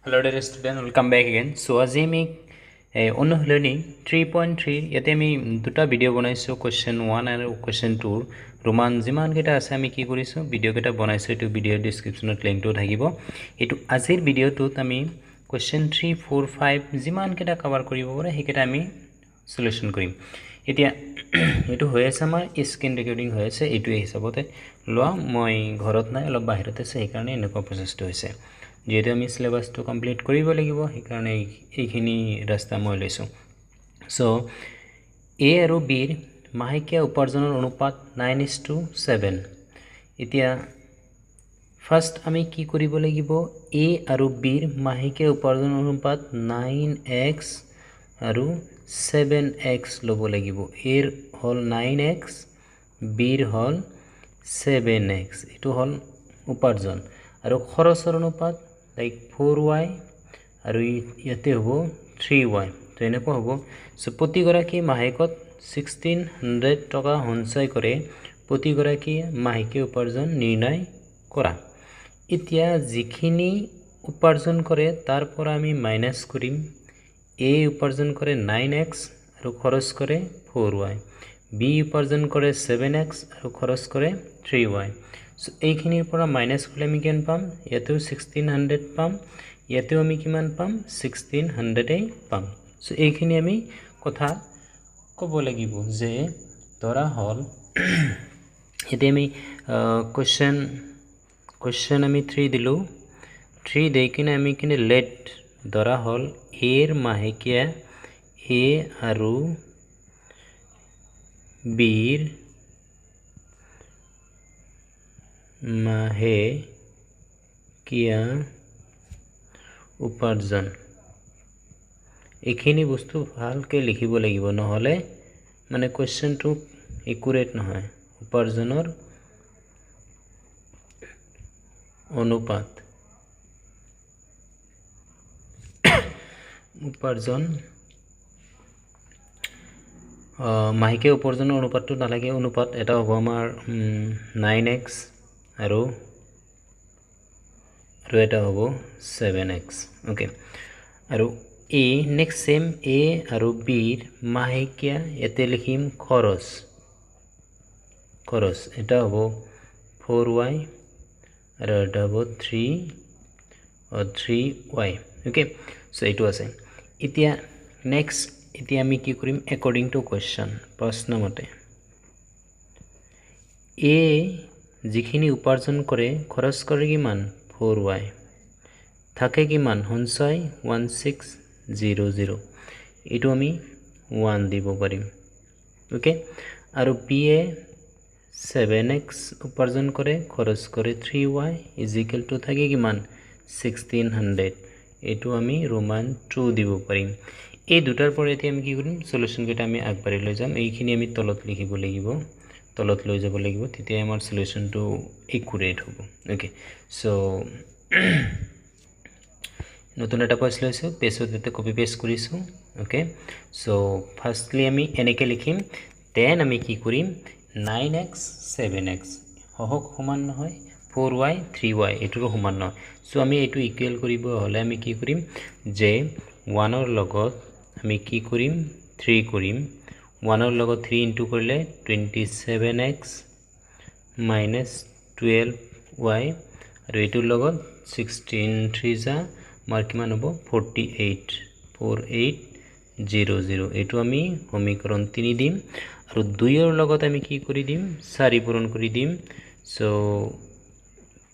Hello dear student, welcome back again. So আজি আমি অনুশীলনী 3.3 ইয়াতে আমি দুটা ভিডিও বনাইছো question 1 আৰু question 2 ৰোমান যিমান কেটা আছে আমি কি কৰিছো ভিডিও কেটা বনাইছো এটো ভিডিও ডেসক্ৰিপচনত লিংকটো থাকিব এটো আজিৰ ভিডিওটোত আমি question 3 4 5 যিমান কেটা কভাৰ কৰিব পাৰে হেকেটা আমি সলিউশন কৰিম এতিয়া এটো হৈ আছে আমাৰ স্ক্ৰিন ৰেকৰ্ডিং হৈ আছে এটো হিচাপতে লোৱা মই ঘৰত নাই অলপ বাহিৰত আছে সেই কাৰণে এনেকুৱা প্ৰচেছটো হৈছে যেহেতু আমি সিলেবাসটো কমপ্লিট কৰিব লাগিব সেই কাৰণে এইখিনি ৰাস্তা মই লৈছো সো এ আৰু বি ৰ মাহেকীয়া উপাৰ্জনৰ অনুপাত 9:7 এতিয়া ফাৰ্স্ট আমি কি কৰিব লাগিব এ আৰু বি ৰ মাহেকীয়া উপাৰ্জনৰ অনুপাত 9x আৰু 7x লব লাগিব এৰ হল 9x বিৰ হল 7x এটো হল উপাৰ্জন আৰু খৰচৰ অনুপাত like 4y আৰু ইয়াতে হ'ব 3y তো এনেকুৱা হ'ব সো প্ৰতি গৰাকী মাহেকত 1600 টকা সঞ্চয় কৰে প্ৰতি গৰাকী মাহেকীয়া উপাৰ্জন নিৰ্ণয় কৰা এতিয়া যিখিনি উপাৰ্জন কৰে তাৰ পৰা আমি মাইনাস কৰিম a উপাৰ্জন কৰে 9x আৰু খৰচ কৰে 4y b উপাৰ্জন কৰে 7x আৰু খৰচ কৰে 3y সো এইখিনিৰ পৰা মাইনাস কৰিলে আমি কিমান পাম ইয়াতেও 1600 পাম ইয়াতেও আমি কিমান পাম 1600 পাম সো এইখিনি আমি কথা ক'ব লাগিব যে ধৰা হল এতে আমি কোশ্চেন আমি 3 দিলো 3 দেই কিনে আমি কিনে লেট ধৰা হল এৰ মাহেকীয়া a আৰু বিৰ মাহেকীয়া উপাৰ্জন এইখিনি বস্তু ভালকে লিখিব লাগিব নহলে মানে কোশ্চেনটো একুৰেট নহয় উপাৰ্জনৰ অনুপাত উপাৰ্জন মাহেকীয়া উপাৰ্জনৰ অনুপাতটো নালাগে অনুপাত এটা হ'ব আমাৰ 9x আৰু এটা হ'ব 7x ওকে আৰু a নেক্সট সেম a আৰু b ৰ মাহেকীয়া এতে লিখিম খৰচ এটা হ'ব 4y আৰু এটা হ'ব 3y ওকে সো এইটো আছে এতিয়া নেক্সট এতিয়া আমি কি কৰিম according to question প্ৰশ্ন মতে a যিখিনি উপাৰ্জন কৰে খৰচ কৰে কিমান 4y থাকে কিমান সঞ্চয় 1600 এটো আমি 1 দিব পাৰিম ওকে আৰু b এ 7x উপাৰ্জন কৰে খৰচ কৰে 3y = থাকে কিমান 1600 এটো আমি ৰোমান 2 দিব পাৰিম এই দুটাৰ পৰা এতিয়া আমি কি কৰিম সলিউশন কেটা আমি আগবাঢ়ি লৈ যাম এইখিনি আমি তলত লিখিব লাগিব তলত লৈ যাব লাগিব তেতিয়া আমাৰ সলিউশনটো একুৰেট হ'ব ওকে সো নতুন এটা পেজ লৈছো পেজত এটা কপি পেস্ট কৰিছো ওকে সো ফাৰ্স্টলি আমি এনেকে লিখিম দেন আমি কি কৰিম 9x 7x হহক সমান নহয় 4y 3y এটোৰ সমান নহয় সো আমি এটো ইকুৱেল কৰিব হলে আমি কি কৰিম যে 1 ৰ লগত আমি কি কৰিম 3 কৰিম 1 ৰ লগত 3 ইনটু কৰিলে 27x - 12y আৰু এটোৰ লগত 16 3 যা মাৰ কিমান হ'ব 4800 এটো আমি সমীকৰণ 3 দিম আৰু 2 ৰ লগত আমি কি কৰি দিম 4 পূৰণ কৰি দিম সো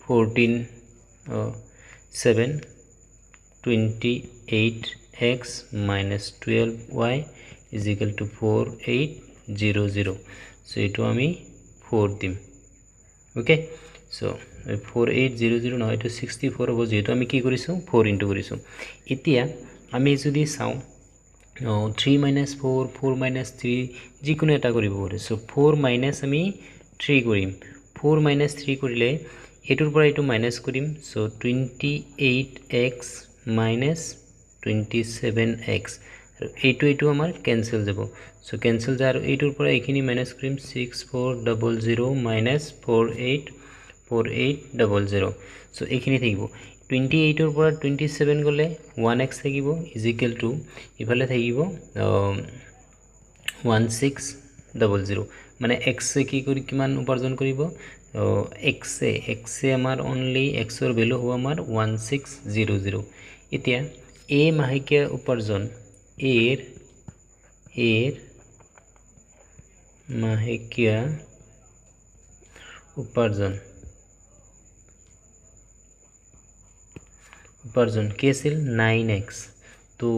28x - 12y = 4800 সো এটো আমি 4 দিম ওকে সো 4800 নহয় এটো 64 হ'ব যেটো আমি কি কৰিছো 4 ইনটু কৰিছো এতিয়া আমি যদি চাও 3 - 4 4 - 3 যিকোনো এটা কৰিব পাৰে সো 4 - আমি 3 কৰিম 4 - 3 কৰিলে এটোৰ পৰা এটো মাইনাস কৰিম সো 28x - 27x আৰু এটো আমাৰ ক্যান্সেল যাব সো ক্যান্সেল যায় আৰু এটোৰ পৰা এইখিনি মাইনাস কৰিম 6400 - 4800 সো এইখিনি থাকিব 28 ৰ পৰা 27 গলে 1x থাকিব ইকুৱেল টু ইফালে থাকিব 1600 মানে x কি কৰি কিমান উপাৰ্জন কৰিব x আমাৰ অনলি x ৰ ভ্যালু হ'ব আমাৰ 1600 এতিয়া a মাহেকীয়া উপাৰ্জন এৰ মাহেকীয়া উপাৰ্জন কি আছিল 9x তো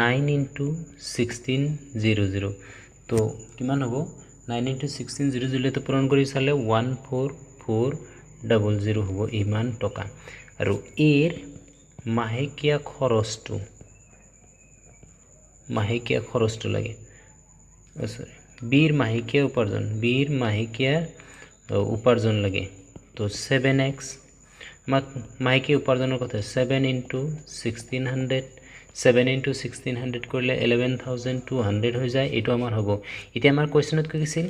9 into 1600 তো কিমান হ'ব 9 into 1600 তো পূৰণ কৰি চালে 14400 হ'ব ইমান টকা আৰু এৰ মাহেকীয়া খৰচটো লাগে সৰি বিৰ মাহেকীয়া উপাৰ্জন লাগে তো 7x মাহেকীয়া উপাৰ্জনৰ কথা 7 into 1600 কৰিলে 11200 হৈ যায় এটো আমাৰ হ'ব এতিয়া আমাৰ কোৱেশ্চনত কি কৈছিল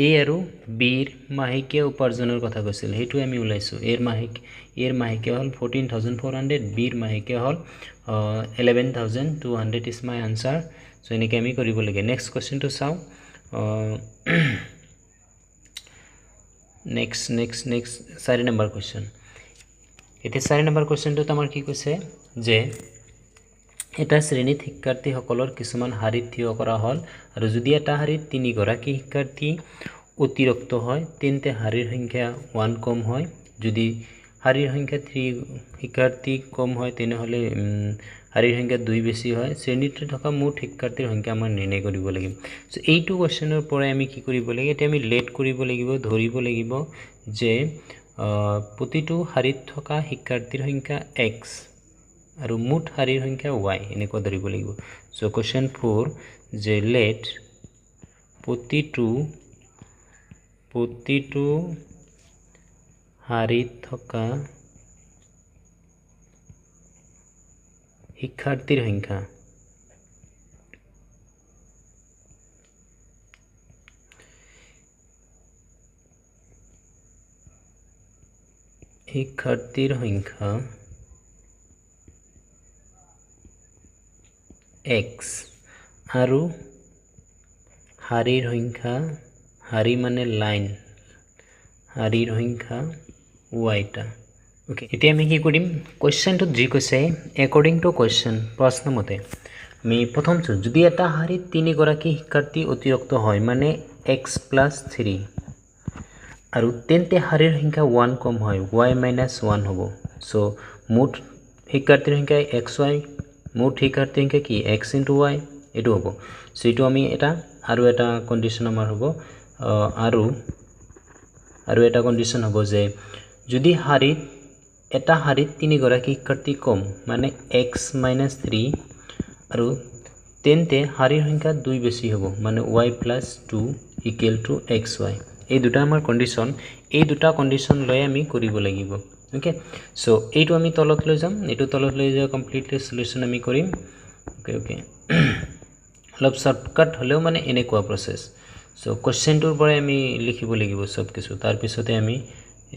এ আৰু বিৰ মাহেকীয়া উপাৰ্জনৰ কথা কৈছিল হেতু আমি উলাইছো এৰ মাহেকীয়া হল 14400 বিৰ মাহেকীয়া হল 11200 is my answer so এনেকৈ আমি কৰিব লাগে নেক্সট কোৱেশ্চনটো চাও next 4 নম্বৰ কোৱেশ্চন এতিয়া 4 নম্বৰ কোৱেশ্চনটো আমাৰ কি কৈছে যে এটা শ্ৰেণীত শিক্ষাৰ্থীসকলৰ কিছুমান শাৰীত থিয় কৰা হল আৰু যদি এটা শাৰীত 3 গৰাকী শিক্ষাৰ্থী অতিৰিক্ত হয় তেন্তে শাৰীৰ সংখ্যা 1 কম হয় যদি শাৰীৰ সংখ্যা 3 শিক্ষাৰ্থী কম হয় তেনেহলে শাৰীৰ সংখ্যা 2 বেছি হয় শ্ৰেণীত থকা মুঠ শিক্ষাৰ্থীৰ সংখ্যা আমাৰ নিৰ্ণয় কৰিব লাগিব সো এইটো কোৱেশ্চনৰ পৰা আমি কি কৰিব লাগিব এটা আমি লেট কৰিব লাগিব ধৰিব লাগিব যে প্ৰতিটো শাৰীত থকা শিক্ষাৰ্থীৰ সংখ্যা x আৰু মুঠ শাৰীৰ সংখ্যা y এনেকৈ ধৰিব লাগিব সো কোৱেশ্চন 4 যে লেট প্ৰতিটো শাৰীত থকা শিক্ষাৰ্থীৰ সংখ্যা x আৰু শাৰীৰ সংখ্যা শাৰী মানে লাইন শাৰীৰ সংখ্যা y টা ওকে এতিয়া আমি কি কৰিম কোৱেশ্চনটো যি কৈছে একৰ্ডিং টু কোৱেশ্চন প্ৰশ্ন মতে আমি প্ৰথম যদি এটা শাৰীত 3 গৰাকী শিক্ষাৰ্থী অতিৰিক্ত হয় মানে x + 3 আৰু তেন্তে শাৰীৰ সংখ্যা 1 কম হয় y - 1 হ'ব সো মুঠ শিক্ষাৰ্থীৰ সংখ্যা xy মুঠ শিক্ষাৰ্থীৰ সংখ্যা কি x * y এটো হ'ব সো এটো আমি এটা কন্ডিশন আমাৰ হ'ব আৰু এটা কন্ডিশন হ'ব যে যদি এটা শাৰীত 3 গৰাকী শিক্ষাৰ্থী কম মানে x - 3 আৰু তেন্তে শাৰীৰ সংখ্যা 2 বেছি হ'ব মানে y + 2 = xy এই দুটা আমাৰ কন্ডিশন এই দুটা কন্ডিশন লৈ আমি কৰিব লাগিব ওকে সো এইটো আমি তলত লৈ যাম এইটো তলত লৈ যাও কমপ্লিটলি সলিউশন আমি কৰিম ওকে অলপ শৰ্টকাট হলেও মানে এনেকুৱা প্ৰসেস সো কোৱেশ্চনটোৰ পৰা আমি লিখিব লাগিব সব কিছু তাৰ পিছতে আমি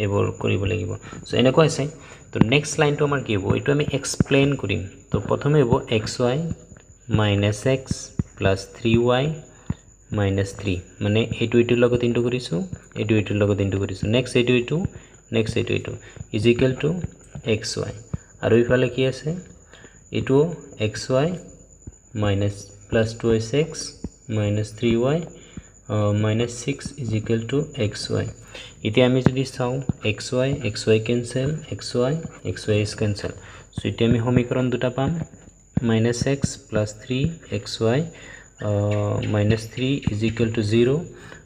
এবোৰ কৰিব লাগিব সো এনেকুৱা আছে তো নেক্সট লাইনটো আমাৰ কি হ'ব এটো আমি এক্সপ্লেইন কৰিম তো প্ৰথমে হ'ব xy - x + 3y - 3 মানে এটো লগত ইনটু কৰিছো এটো লগত ইনটু কৰিছো নেক্সট এটো = xy আৰু ইফালে কি আছে এটো xy - +2x - 3y - 6 = xy এতিয়া আমি যদি চাও xy cancel xy is cancel so এতিয়া আমি সমীকৰণ দুটা পাম -x + 3xy - 3 = 0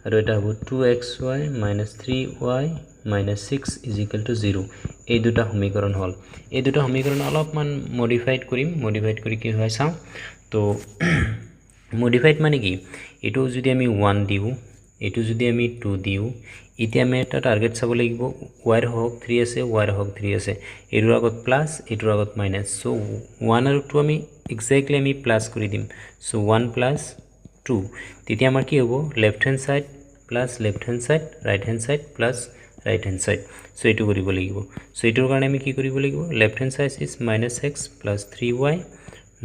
আৰু এটা হ'ব 2xy - 3y - 6 = 0 এই দুটা সমীকৰণ হল এই দুটা সমীকৰণ অলপমান মডিফাইড কৰি কি হয় চাও তো মডিফাইড মানে কি এটো যদি আমি 1 দিও এটো যদি আমি 2 দিও এতিয়া আমি এটা টার্গেট চাব লাগিব y ৰ হক 3 আছে y ৰ হক 3 আছে এটোৰ আগত প্লাস এটোৰ আগত মাইনাস সো 1 আৰু 2 আমি এক্স্যাক্টলি আমি প্লাস কৰি দিম সো 1 + 2 তেতিয়া আমাৰ কি হ'ব left hand side plus left hand side right hand side plus right hand side. So এইটো কৰিব লাগিব. So এইটোৰ কাৰণে আমি কি কৰিব লাগিব? Left hand side is minus x plus 3y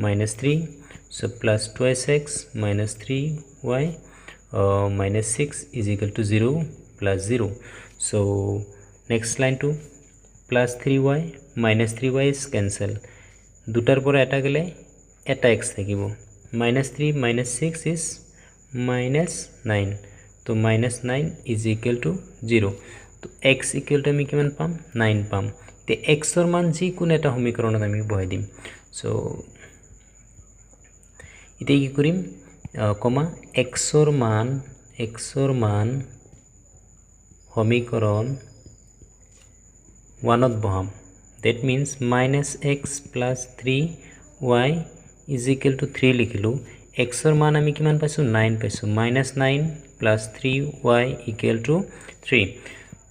minus 3. So plus twice x minus 3y minus 6 is equal to 0 plus 0. So next line to plus 3y minus 3y is cancel. দুটাৰ পৰা এটা গেলে এটা x থাকিব. Minus 3 minus 6 is minus 9. তো minus 9 is equal to 0. তো x equal to আমি কিমান পাম 9 পাম. তে x ৰ মান যিকোনো এটা সমীকৰণত আমি বহাই দিম. সো এতিয়া কি কৰিম কমা x ৰ মান সমীকৰণ 1ত বহাম. that means minus x plus 3y is equal to 3 লিখিলো. x ৰ মান আমি কিমান পাইছো 9 পাইছো. minus 9 plus 3y equal to 3.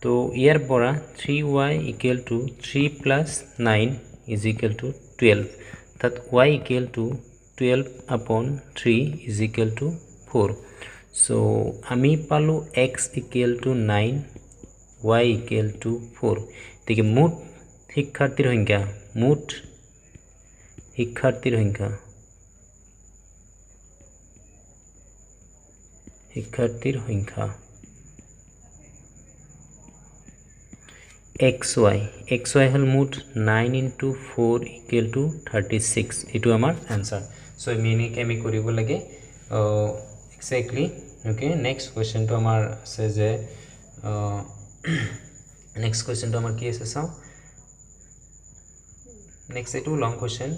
তো ইয়াৰ পৰা 3y equal to 3 plus 9 is equal to 12. that y equal to 12 upon 3 is equal to 4. so আমি পালো x equal to 9 y equal to 4. দেখি মুঠ শিক্ষাৰ্থীৰ সংখ্যা xy হল মুঠ 9 into 4 equal to 36. এটো আমাৰ आंसर. সো মিনিকে আমি কৰিব লাগে এক্স্যাক্টলি. ওকে নেক্সট কোৱেশ্চনটো আমাৰ আছে যে নেক্সট কোৱেশ্চনটো আমাৰ কি আছে চাও. নেক্সট এটো লং কোৱেশ্চন.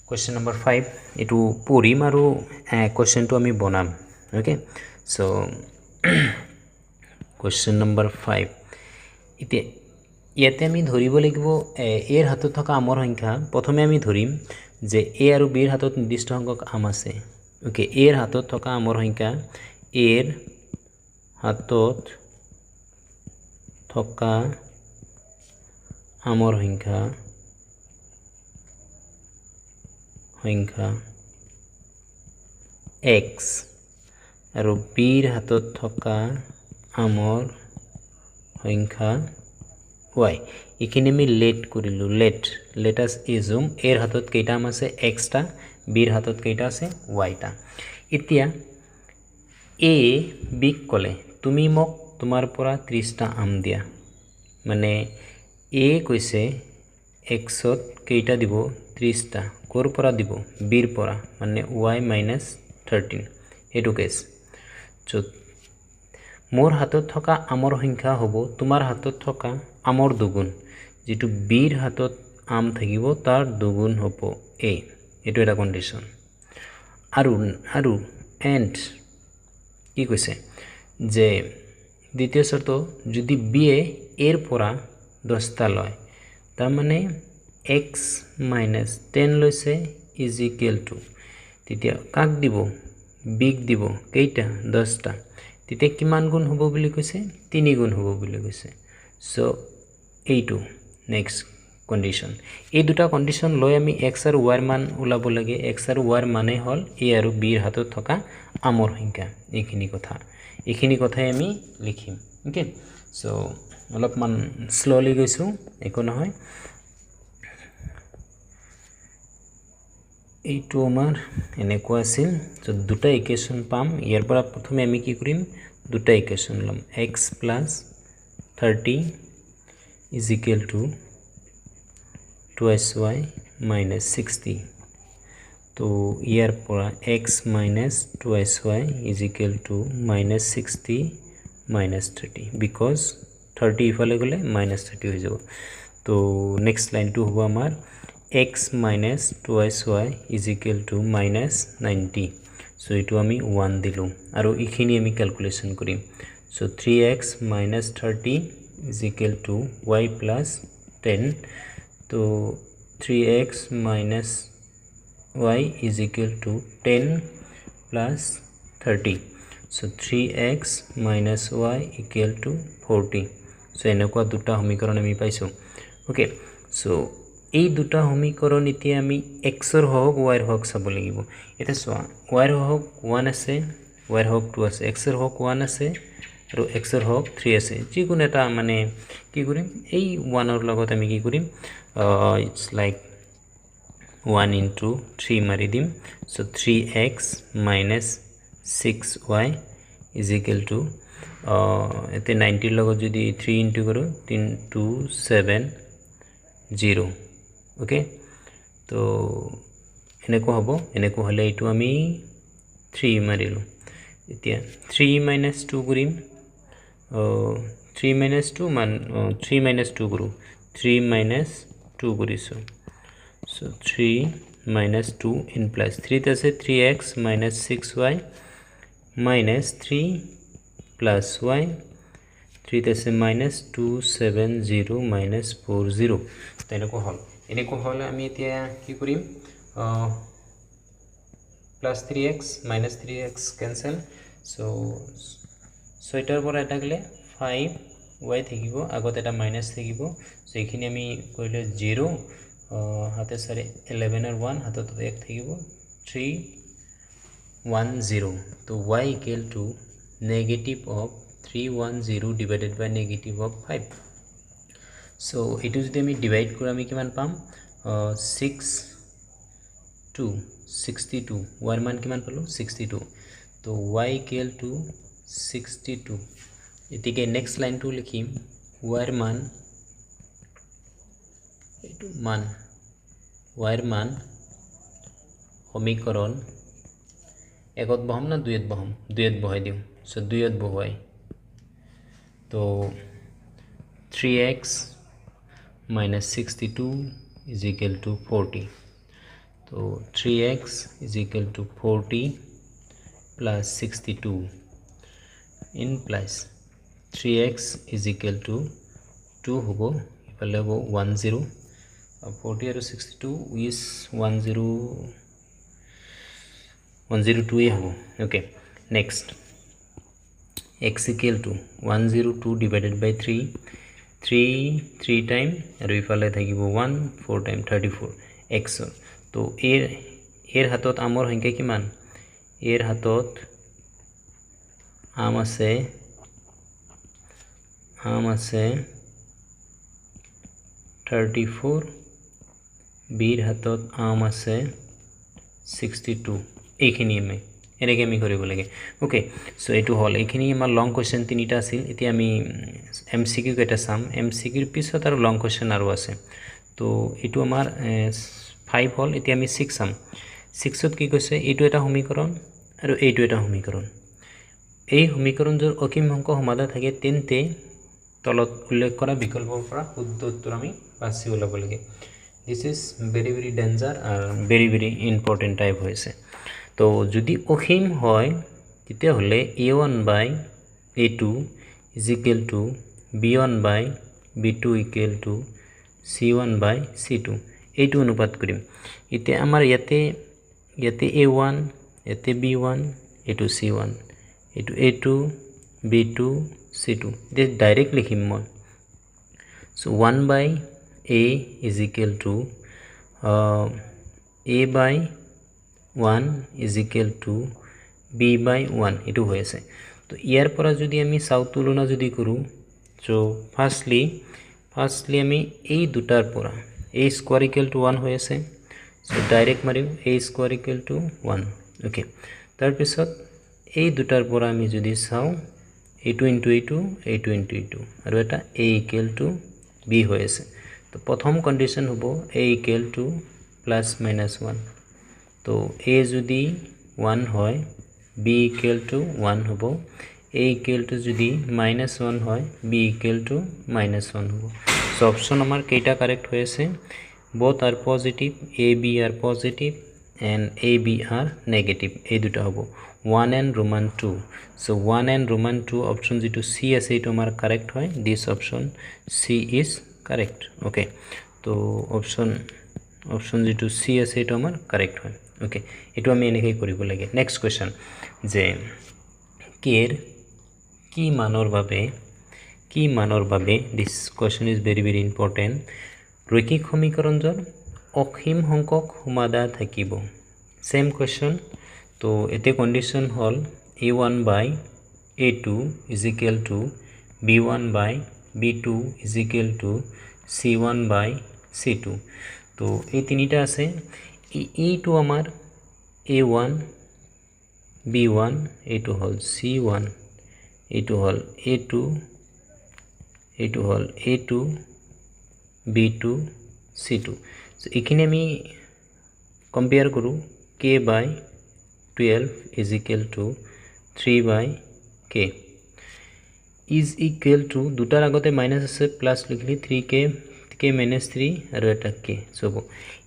কোৱেশ্চন নম্বৰ 5 এটো পঢ়িম আৰু কোৱেশ্চনটো আমি বনাম. ওকে সো কোৱেশ্চন নম্বৰ 5 ইয়াতে আমি ধৰিব লাগিব এৰ হাতত থকা আমৰ সংখ্যা. প্ৰথমে আমি ধৰিম যে এ আৰু বিৰ হাতত নিৰ্দিষ্ট সংখ্যক আম আছে. ওকে এৰ হাতত থকা আমৰ সংখ্যা এৰ হাতত থকা আমৰ সংখ্যা x আৰু বিৰ হাতত থকা আমৰ সংখ্যা y. এখানে আমি লেট করিলো. let us assume এর হাতত কেইটা আম আছে x টা, বির হাতত কেইটা আছে y টা. এতিয়া a b কলে তুমি মোক তোমার পৰা 30 টা আম দিয়া. মানে a কইছে x ত কেইটা দিব 30 টা. কোৰ পৰা দিব বিৰ পৰা, মানে y - 13 এটো কেস. মোৰ হাতত থকা আমৰ সংখ্যা হ'ব তোমাৰ হাতত থকা আমৰ দুগুণ. যেটো বিৰ হাতত আম থাকিব তাৰ দুগুণ হ'ব a. এটো এটা কন্ডিশন. আৰু এন্ড কি কৈছে যে দ্বিতীয় শৰ্ত যদি b এৰ পৰা 10 টা লয়, তার মানে x - 10 লৈছে is equal to তেতিয়া কাক দিব বিগ দিব কেইটা 10 টা. তেতিয়া কিমান গুণ হ'ব বুলি কৈছে 3 গুণ হ'ব বুলি কৈছে. সো এইটো নেক্সট কন্ডিশন. এই দুটা কন্ডিশন লৈ আমি x আৰু y মান উলাব লাগে. x আৰু y মানে হল a আৰু b এৰ হাতত থকা আমৰ সংখ্যা. এইখিনি কথাই আমি লিখিম. ওকে সো অলপমান স্লোলি গৈছো, একো নহয়. এইটো আমাৰ এনেকুৱা আছিল. সো দুটা ইকুৱেশ্যন পাম. ইয়াৰ পৰা প্ৰথমে আমি কি কৰিম দুটা ইকুৱেশ্যন লম. x + 30 is equal to 2y - 60. তো ইয়াৰ পৰা x - 2y is equal to -60 - 30 because 30 ইফালে গলে -30 হৈ যাব. তো নেক্সট লাইনটো হ'ব আমাৰ x - 2y is equal to -90. So এটো আমি 1 দিলো আৰু ইখিনি আমি ক্যালকুলেশন কৰিম. So 3x - 30 is equal to y + 10. তো 3x - y is equal to 10 + 30. So 3x - y equal to 40. So এনেকুৱা দুটা সমীকৰণ আমি পাইছো. ওকে সো এই দুটা সমীকৰণ এতিয়া আমি x ৰ হওক y ৰ হওক চাব লাগিব. এটা চোৱা y ৰ হওক 1 আছে, y ৰ হওক 2 আছে, x ৰ হওক 1 আছে, আৰু এক্সৰ হওক 3 আছে যিকোনো এটা মানে কি কৰিম এই 1ৰ লগত আমি কি কৰিম ইটস লাইক 1 into 3 মাৰি দিম so 3x minus 6y is equal to এতে 90 লগত যদি 3 into কৰো 270 ওকে তো এনেকুৱা হ'ব এনেকুৱা হলে এইটো আমি 3 মাৰিলো এতিয়া 3 minus 2 কৰিম 3 minus 2 মান 3 minus 2 কৰো 3 minus 2 কৰিছো so 3 minus 2 in plus 3 আছে 3x minus 6y minus 3 plus y 3 আছে minus 270 minus 40 তেনেকুৱা হল এনেকুৱা হলে আমি এতিয়া কি কৰিম plus 3x minus 3x cancel so 6টাৰ পৰা এটা গলে 5y থাকিব আগত এটা মাইনাস থাকিব so এইখিনি আমি কৰিলে 0 হাতে সারে 11 এর 1 হাতে 1 থাকিব 310 তো y equal to negative of 310 divided by negative of 5 so এটো যদি আমি ডিভাইড করি আমি কিমান পাম 62 y মান কিমান পালো 62 তো y equal to 62 এটিকে নেক্সট লাইনটো লিখিম y এর মান এটো মান y এর মান সমীকরণ একত বহাম না দুইত বহাম দুইত বহাই দিও সো দুইত বহাই তো 3x minus 62 is equal to 40 तो 3x is equal to 40 plus 62 in plus 3x is equal to 2 होबो इफाले हो 10 40 और 62 is 102 ये होबो okay next x equal to 102 divided by 3 time और इफाले থাকিব 1 4 टाइम 34 x तो এর হাতত আমৰ সংখ্যা কিমান এৰ হাতত আম আছে 34 বিৰ হাতত আম আছে 62 এইখিনি আমি এনেকে আমি কৰিব লাগে ওকে সো এটো হল এইখিনি আমাৰ লং কোশ্চেন তিনিটা আছিল এতিয়া আমি এমসিকিউ কেটা চাম এমসিকিউৰ পিছত আৰু লং কোশ্চেন আৰু আছে তো এটো আমাৰ 5 হল এতিয়া আমি 6 চাম 6ত কি কৈছে এটো এটা সমীকৰণ আৰু এইটো এটা সমীকৰণ এই সমীকৰণৰ অসীম অংক সমাধান থাকে তেন্তে তলত উল্লেখ কৰা বিকল্পৰ পৰা শুদ্ধ উত্তৰ আমি বাছি ওলাব লাগে this is very very danger আর ভেরি ভেরি ইম্পর্টেন্ট টাইপ হৈছে তো যদি অসীম হয় তেতিয়া হলে a1 by a2 is equal to b1 by b2 equal to c1 by c2 এইটো অনুপাত কৰিম এতিয়া আমাৰ ইয়াতে a1 ইয়াতে b1 এটো c1 এটো a2 b2 c2 this direct লিখিম মই so 1 by a is equal to a by 1 is equal to b by 1 এটো হৈ আছে তো ইয়াৰ পৰা যদি আমি সাউ তুলনা যদি কৰো so firstly আমি এই দুটাৰ পৰা a square equal to 1 হৈ আছে so ডাইৰেক্ট মাৰিম a square equal to 1 okay তাৰ পিছত এই দুটাৰ পৰা আমি যদি চাও a2 into a2 আৰু এটা a equal to b হৈ আছে তো প্ৰথম কন্ডিশন হ'ব a equal to plus minus 1 তো a যদি 1 হয় b equal to 1 হ'ব a equal to যদি minus 1 হয় b equal to minus 1 হ'ব so option আমাৰ কেইটা কারেক্ট হৈ আছে both are positive a b are positive and a b are negative এই দুটা হ'ব 1 and roman 2 so 1 and roman 2 option যেটো c আছে এটো আমাৰ কারেক্ট হয় this option c is correct okay তো option যেটো c আছে এটো আমাৰ কাৰেক্ট হয় okay এটো আমি এনেকৈ কৰিব লাগে নেক্সট কোৱেশ্চন যে কেৰ কি মানৰ বাবে this question is very very important ৰৈখিক সমীকৰণৰ অসীম সংখ্যক সমাধান থাকিব সেম কোৱেশ্চন তো এতে condition hall a1 by a2 is equal to b1 by b2 is equal to c1 by c2 তো এই তিনিটা আছে এইটো আমাৰ a1 b1 এইটো হল c1 এইটো হল a2 এইটো হল a2 b2 c2 সো এখানে আমি কম্পেয়ার কৰো k by 12 is equal to 3 by k is equal to দুটাৰ আগতে মাইনাস আছে প্লাস লিখলি 3k k minus 3 আৰু এটা k সব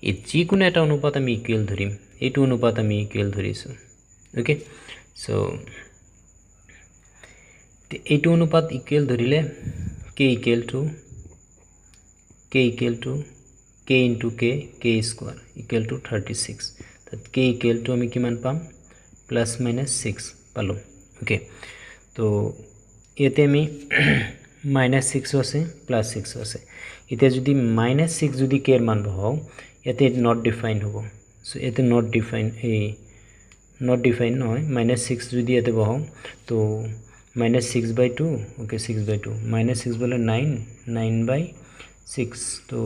এই যিকোনো এটা অনুপাত আমি ইকুয়াল ধৰিম এইটো অনুপাত আমি ইকুয়াল ধৰিছো ওকে সো এইটো অনুপাত ইকুয়াল ধৰিলে k equal to k into k square equal to 36 তাত k equal to আমি কিমান পাম plus minus 6 পালো ওকে তো এতে আমি minus 6 আছে plus 6 আছে এতে যদি minus 6 যদি k এর মান বহাও এতে not defined হ'ব সো এতে not defined নহয় minus 6 যদি এতে বহাও তো minus 6 by 2 okay 6 by 2 minus 6 বলে 9 by 6 তো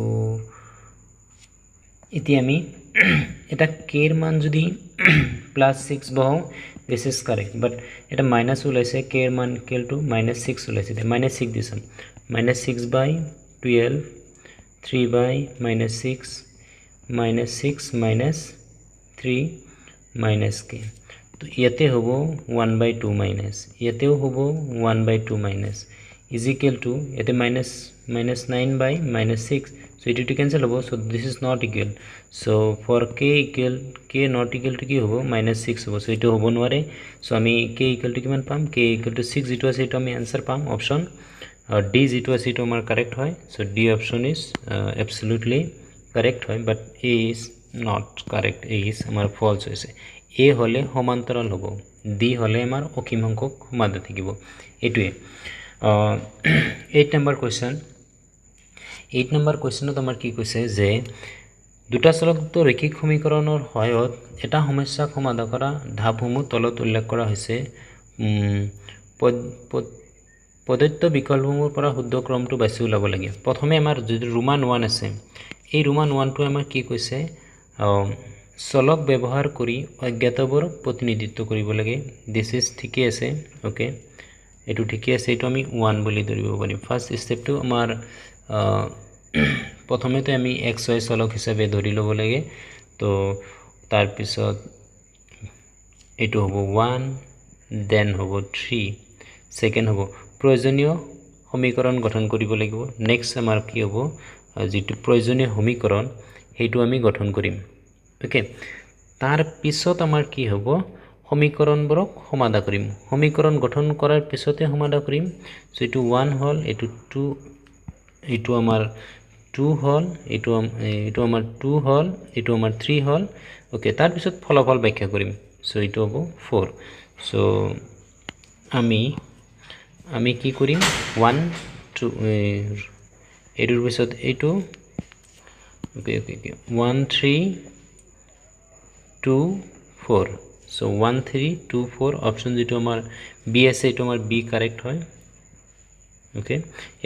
এতে আমি এটা k এর মান যদি plus 6 বহাও this is correct but এটা minus ওলাইছে k এর মান equal to minus 6 ওলাইছে minus 6 দিছাম minus 6 by 12 3 by minus 6 minus 3 minus k তো ইয়াতে হব 1 by 2 minus ইয়াতেও হব 1 by 2 minus is equal to ইয়াতে minus 9 by minus 6 so it to cancel hobo so this is not equal so for k not equal to ki hobo minus 6 hobo so it hobo nware so ami k equal to kiman pam k equal to 6 it was it ami answer pam option d it was it amar correct hoy so d option is absolutely correct hoy but a is not correct a is amar false hoise a hole সমান্তরাল hobo d hole amar অসীম সংখ্যক সমান্তরাল থাকিব এটুৱে 8 number question 8 number question তোমাৰ কি কৈছে যে দুটা চলকযুক্ত ৰেখিক সমীকৰণৰ সহায়ত এটা সমস্যা সমাধান কৰা ধাপসমূহ তলত উল্লেখ কৰা হৈছে পদত্ব বিকল্পসমূহৰ পৰা শুদ্ধ ক্ৰমটো বাছি উলাব লাগে প্ৰথমে আমাৰ যদি ৰোমান 1 আছে এই ৰোমান 1 টো আমাৰ কি কৈছে চলক ব্যৱহাৰ কৰি অজ্ঞাতবোৰ প্ৰতিনিধিত্ব কৰিব লাগে দিস ইজ ঠিকে আছে ওকে এটো ঠিকে আছে এটো আমি 1 বুলি ধৰিব পাৰিম ফাৰ্স্ট স্টেপটো আমাৰ প্ৰথমেতে আমি xy চলক হিচাপে ধৰি লব লাগে তো তাৰ পিছত এটো হ'ব 1 দেন হ'ব 3 সেকেন্ড হ'ব প্ৰয়োজনীয় সমীকৰণ গঠন কৰিব লাগিব নেক্সট আমাৰ কি হ'ব যেটো প্ৰয়োজনীয় সমীকৰণ হেতু আমি গঠন কৰিম ওকে তাৰ পিছত আমাৰ কি হ'ব সমীকৰণবোৰক সমাধান কৰিম সমীকৰণ গঠন কৰাৰ পিছতে সমাধান কৰিম সো এটো 1 হল এটো 2 এটো আমাৰ 2 হল এটো আমাৰ 2 হল এটো আমাৰ 3 হল ওকে তাৰ পিছত ফলাফল ব্যাখ্যা কৰিম সো এটো হ'ব 4 সো আমি কি কৰিম 1 2 এটোৰ পিছত এটো ওকে 1 3 2 4 so 1 3 2 4 অপশন যেটো আমাৰ বি আছে এটো আমাৰ বি কাৰেক্ট হয় ওকে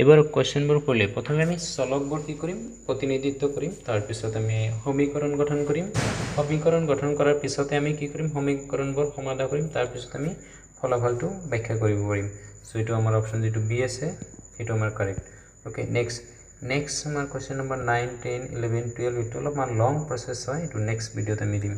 এবাৰ কোশ্চেনবোৰ কৰিলে প্ৰথমে আমি চলকবোৰ কি কৰিম প্ৰতিনিধিত্ব কৰিম তাৰ পিছত আমি সমীকৰণ গঠন কৰিম সমীকৰণ গঠন কৰাৰ পিছতে আমি কি কৰিম সমীকৰণবোৰ সমাধান কৰিম তাৰ পিছত আমি ফলাফলটো ব্যাখ্যা কৰিব পাৰিম সো এটো আমাৰ অপশন যেটো বি আছে এটো আমাৰ কাৰেক্ট ওকে নেক্সট আমাৰ কোশ্চেন নম্বৰ 9 10 11 12 এটো অলপমান লং প্ৰসেস হয় এটো নেক্সট ভিডিওত আমি দিম